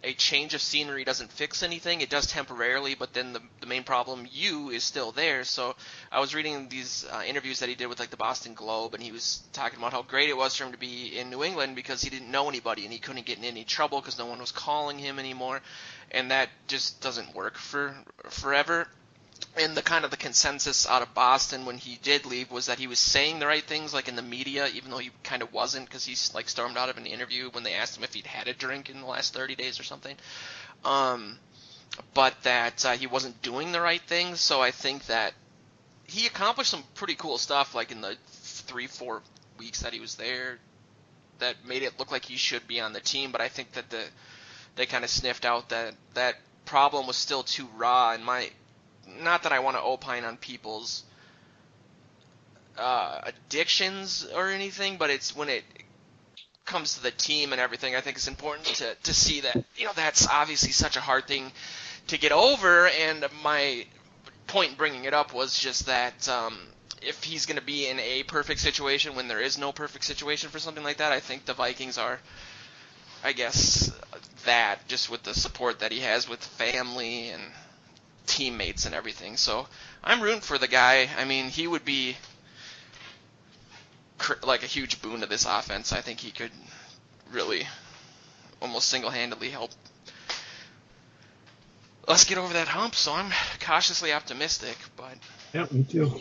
a change of scenery doesn't fix anything. It does temporarily, but then the main problem, is still there. So I was reading these interviews that he did with the Boston Globe, and he was talking about how great it was for him to be in New England because he didn't know anybody and he couldn't get in any trouble because no one was calling him anymore, and that just doesn't work for forever. And the kind of the consensus out of Boston when he did leave was that he was saying the right things, like in the media, even though he kind of wasn't, because he's like stormed out of an interview when they asked him if he'd had a drink in the last 30 days or something. But that he wasn't doing the right things. So I think that he accomplished some pretty cool stuff, like in the 3-4 weeks that he was there, that made it look like he should be on the team. But I think that they kind of sniffed out that problem was still too raw. And not that I want to opine on people's addictions or anything, but it's when it comes to the team and everything, I think it's important to see that, that's obviously such a hard thing to get over. And my point in bringing it up was just that if he's going to be in a perfect situation when there is no perfect situation for something like that, I think the Vikings are, I guess, that just with the support that he has with family and teammates and everything. So I'm rooting for the guy. I mean, he would be like a huge boon to this offense. I think he could really almost single-handedly help us get over that hump. So I'm cautiously optimistic. But yeah, me too.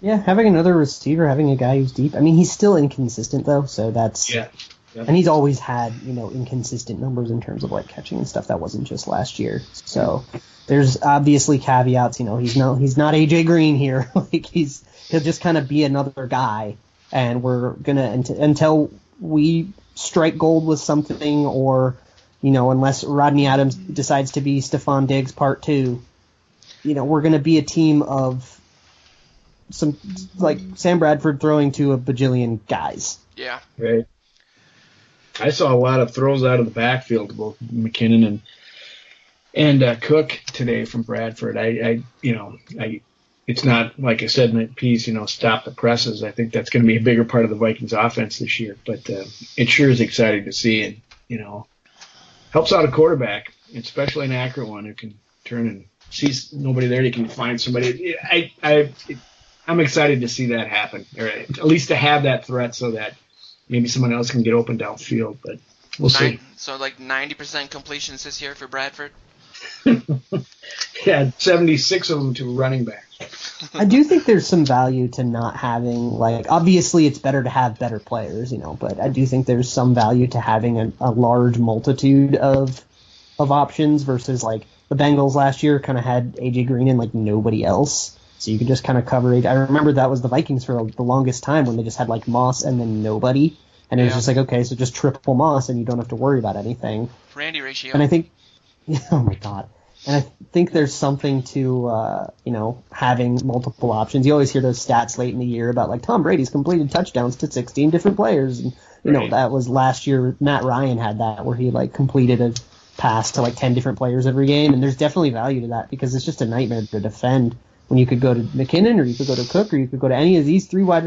Yeah, having another receiver, having a guy who's deep. I mean, he's still inconsistent though, so that's yeah. And he's always had, inconsistent numbers in terms of like catching and stuff. That wasn't just last year. So there's obviously caveats. He's not AJ Green here. Like he'll just kind of be another guy, and we're gonna until we strike gold with something, or unless Rodney Adams decides to be Stephon Diggs Part 2, we're gonna be a team of some like Sam Bradford throwing to a bajillion guys. Yeah. Right. I saw a lot of throws out of the backfield to both McKinnon and Cook today from Bradford. It's not, like I said in that piece, stop the presses. I think that's going to be a bigger part of the Vikings offense this year. But it sure is exciting to see, and helps out a quarterback, especially an accurate one who can turn and sees nobody there. He can find somebody. I'm excited to see that happen, or at least to have that threat so that maybe someone else can get open downfield, but we'll see. So like 90% completions this year for Bradford? Yeah, 76 of them to running backs. I do think there's some value to not having, like, obviously it's better to have better players, but I do think there's some value to having a large multitude of options versus, like, the Bengals last year kind of had AJ Green and, like, nobody else. So you could just kind of cover it. I remember that was the Vikings for the longest time when they just had like Moss and then nobody. And it was just like, okay, so just triple Moss and you don't have to worry about anything. Randy ratio. And I think, oh my God. And I think there's something to, having multiple options. You always hear those stats late in the year about like Tom Brady's completed touchdowns to 16 different players. And, that was last year. Matt Ryan had that where he like completed a pass to like 10 different players every game. And there's definitely value to that because it's just a nightmare to defend. When you could go to McKinnon, or you could go to Cook, or you could go to any of these 4 wide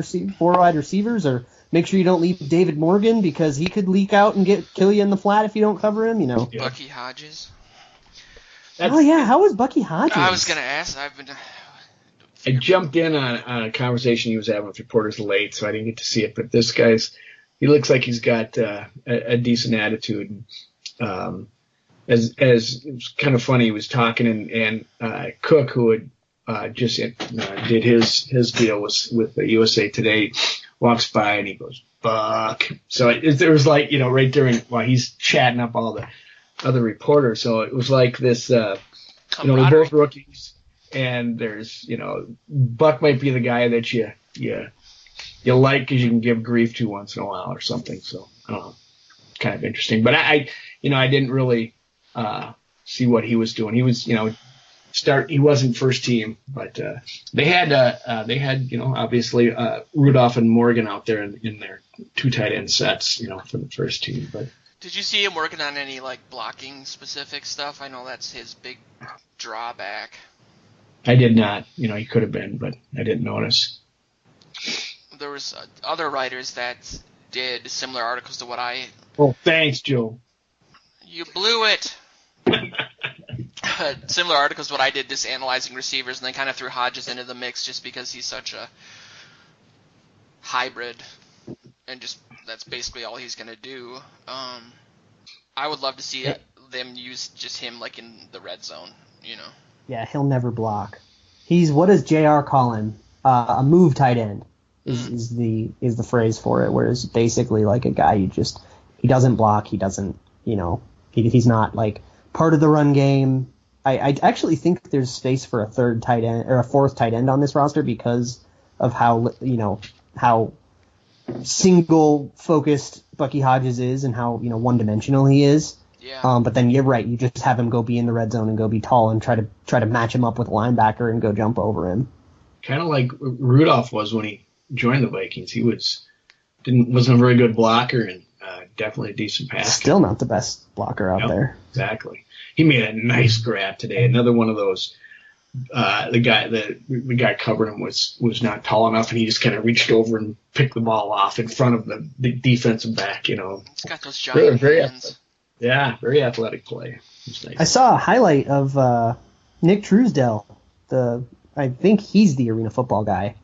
receivers, or make sure you don't leave David Morgan because he could leak out and kill you in the flat if you don't cover him. Yeah. Bucky Hodges. How was Bucky Hodges? I was gonna ask. I jumped in on a conversation he was having with reporters late, so I didn't get to see it. But this he looks like he's got a decent attitude. As it was kind of funny, he was talking, and Cook, who had just did his deal with the USA Today, walks by and he goes, "Buck." So there was like, right during while he's chatting up all the other reporters. So it was like this, they're both rookies, and there's, Buck might be the guy that you like because you can give grief to once in a while or something. So I don't know, kind of interesting. But I didn't really see what he was doing. He was, he wasn't first team, but they had obviously Rudolph and Morgan out there in their 2 tight end sets, for the first team. But did you see him working on any like blocking specific stuff? I know that's his big drawback. I did not. He could have been, but I didn't notice. There was other writers that did similar articles to what I. Oh, thanks, Joe. You blew it. Similar articles to what I did, just analyzing receivers, and then kind of threw Hodges into the mix just because he's such a hybrid, and just that's basically all he's going to do. I would love to see them use just him like in the red zone, Yeah, he'll never block. He's, what does JR call him? A move tight end is the phrase for it. Whereas basically like a guy he doesn't block, he doesn't, he's not like part of the run game. I actually think there's space for a third tight end or a fourth tight end on this roster because of how single focused Bucky Hodges is and how one dimensional he is. Yeah. But then you're right. You just have him go be in the red zone and go be tall and try to match him up with a linebacker and go jump over him. Kind of like Rudolph was when he joined the Vikings. He wasn't a very good blocker and definitely a decent passer. Still not the best blocker out there. Exactly. He made a nice grab today. Another one of those. The guy covering him was not tall enough, and he just kind of reached over and picked the ball off in front of the defensive back. He's got those giant hands. Yeah, very athletic play. Nice. I saw a highlight of Nick Truesdell. I think he's the arena football guy.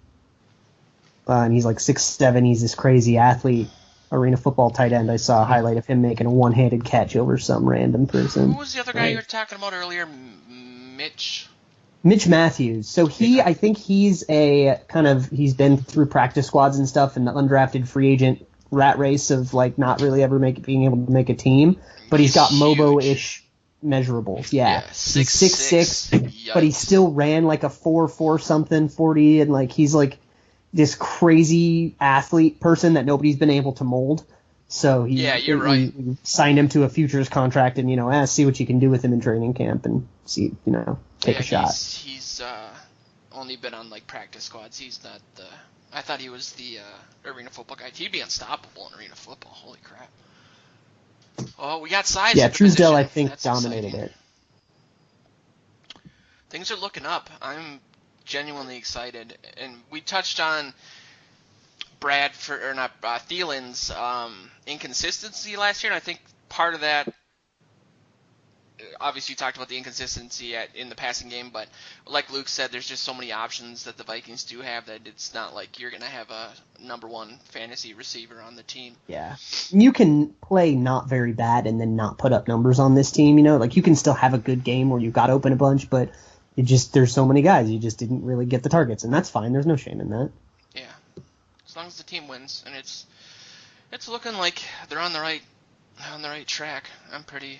And he's like 6'7". He's this crazy athlete, arena football tight end. I saw a highlight of him making a one-handed catch over some random person. Who was the other guy you were talking about earlier? Mitch Matthews. So I think he's he's been through practice squads and stuff and the undrafted free agent rat race of like not really ever being able to make a team, but he's got Mobo-ish measurables. Yeah. He's 6'6", but he still ran like a 4.4 something 40, and like he's like this crazy athlete person that nobody's been able to mold. So you're right. We signed him to a futures contract and see what you can do with him in training camp and see take a shot. He's only been on like practice squads. He's not the. I thought he was the arena football guy. He'd be unstoppable in arena football. Holy crap! Oh, we got size. Yeah, Truesdell position. I think That's dominated exciting. it. Things are looking up. I'm genuinely excited, and we touched on Thielen's inconsistency last year, and I think part of that. Obviously, you talked about the inconsistency in the passing game, but like Luke said, there's just so many options that the Vikings do have that it's not like you're going to have a number one fantasy receiver on the team. Yeah. You can play not very bad and then not put up numbers on this team, Like, you can still have a good game where you got open a bunch, but there's so many guys, you just didn't really get the targets, and that's fine. There's no shame in that. Yeah. As long as the team wins, and it's looking like they're on the right track. I'm pretty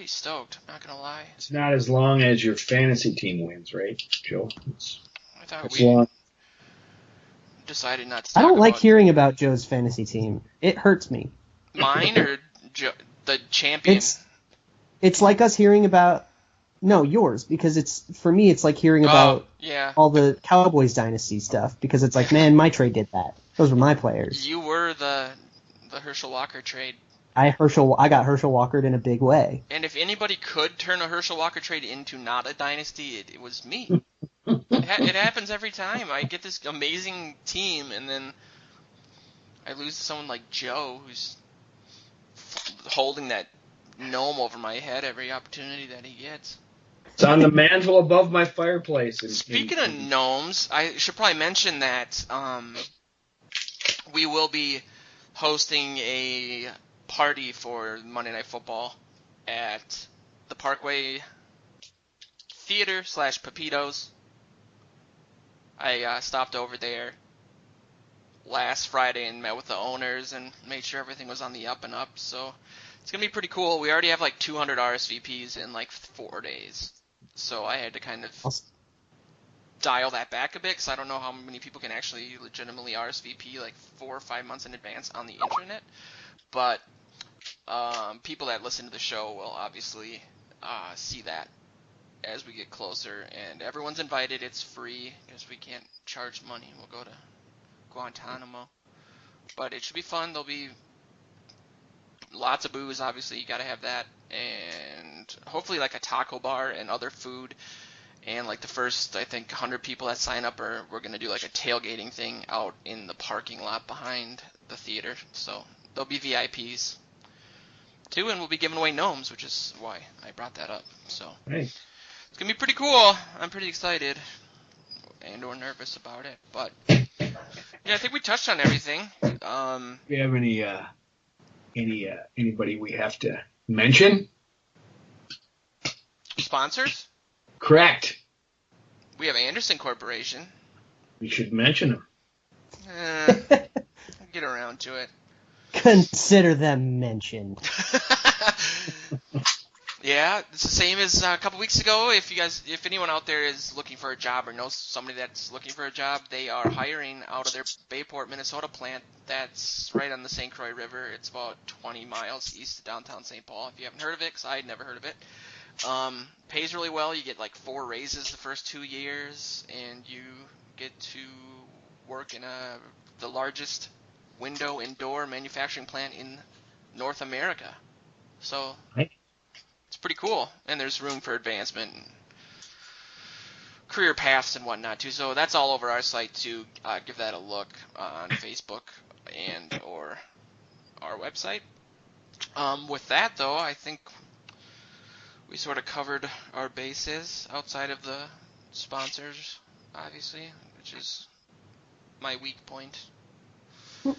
stoked, not gonna lie. It's not as long as your fantasy team wins, right, Joe? I thought it's long. Decided not to talk I don't like about hearing about Joe's fantasy team. It hurts me. mine or the champion. It's like us hearing about yours, because for me it's like hearing about all the Cowboys dynasty stuff, because it's like, man, my trade did that. Those were my players. You were the Herschel Walker trade. I got Herschel Walkered in a big way. And if anybody could turn a Herschel Walker trade into not a dynasty, it was me. It happens every time. I get this amazing team, and then I lose to someone like Joe, who's holding that gnome over my head every opportunity that he gets. It's on the mantle above my fireplace. Speaking of gnomes, I should probably mention that we will be hosting a party for Monday Night Football at the Parkway Theater / Pepitos. I stopped over there last Friday and met with the owners and made sure everything was on the up and up. So it's going to be pretty cool. We already have like 200 RSVPs in like 4 days. So I had to kind of dial that back a bit because I don't know how many people can actually legitimately RSVP like 4 or 5 months in advance on the internet. But people that listen to the show will obviously see that as we get closer. And everyone's invited. It's free because we can't charge money. We'll go to Guantanamo. But it should be fun. There'll be lots of booze, obviously. You got to have that. And hopefully like a taco bar and other food. And like the first, I think, 100 people that sign up, we're going to do like a tailgating thing out in the parking lot behind the theater. So there'll be VIPs too, and we'll be giving away gnomes, which is why I brought that up. So hey. It's going to be pretty cool. I'm pretty excited and or nervous about it. But yeah, I think we touched on everything. Do you have anybody we have to mention? Sponsors? Correct. We have Anderson Corporation. We should mention them. I'll get around to it. Consider them mentioned. Yeah, it's the same as a couple weeks ago. If anyone out there is looking for a job or knows somebody that's looking for a job, they are hiring out of their Bayport, Minnesota plant. That's right on the St. Croix River. It's about 20 miles east of downtown St. Paul. If you haven't heard of it, because I had never heard of it. Pays really well. You get like 4 raises the first 2 years, and you get to work in the largest window and door manufacturing plant in North America. So it's pretty cool, and there's room for advancement and career paths and whatnot too. So that's all over our site too. Give that a look on Facebook and or our website. With that though, I think we sort of covered our bases outside of the sponsors, obviously, which is my weak point. You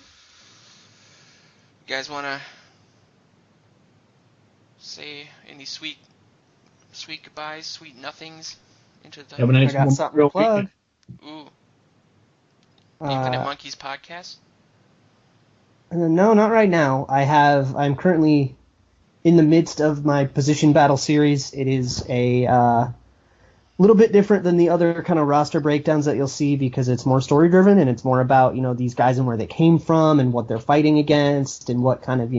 guys want to say any sweet goodbyes, sweet nothings into the... Have a nice I got something to plug. Ooh. Infinite Monkeys podcast? No, not right now. I'm currently in the midst of my position battle series. It is a little bit different than the other kind of roster breakdowns that you'll see because it's more story driven and it's more about, these guys and where they came from and what they're fighting against and what kind of,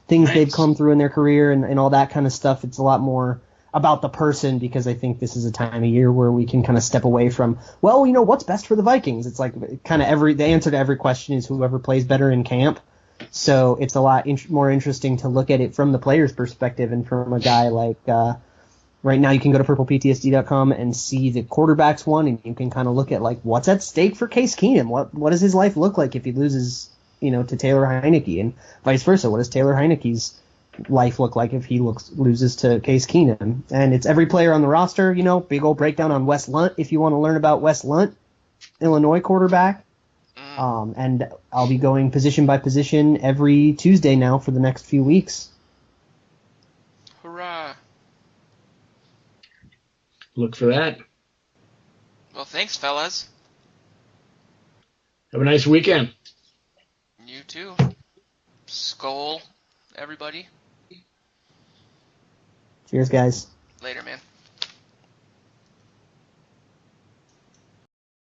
things they've come through in their career and all that kind of stuff. It's a lot more about the person because I think this is a time of year where we can kind of step away from, what's best for the Vikings? It's like kind of the answer to every question is whoever plays better in camp. So it's a lot more interesting to look at it from the player's perspective and from a guy like, right now you can go to purplePTSD.com and see the quarterbacks one and you can kind of look at like what's at stake for Case Keenum. What does his life look like if he loses, to Taylor Heineke and vice versa? What does Taylor Heineke's life look like if he loses to Case Keenum? And it's every player on the roster, big old breakdown on Wes Lunt if you want to learn about Wes Lunt, Illinois quarterback. And I'll be going position by position every Tuesday now for the next few weeks. Hurrah. Look for that. Well, thanks, fellas. Have a nice weekend. You too. Skol, everybody. Cheers, guys.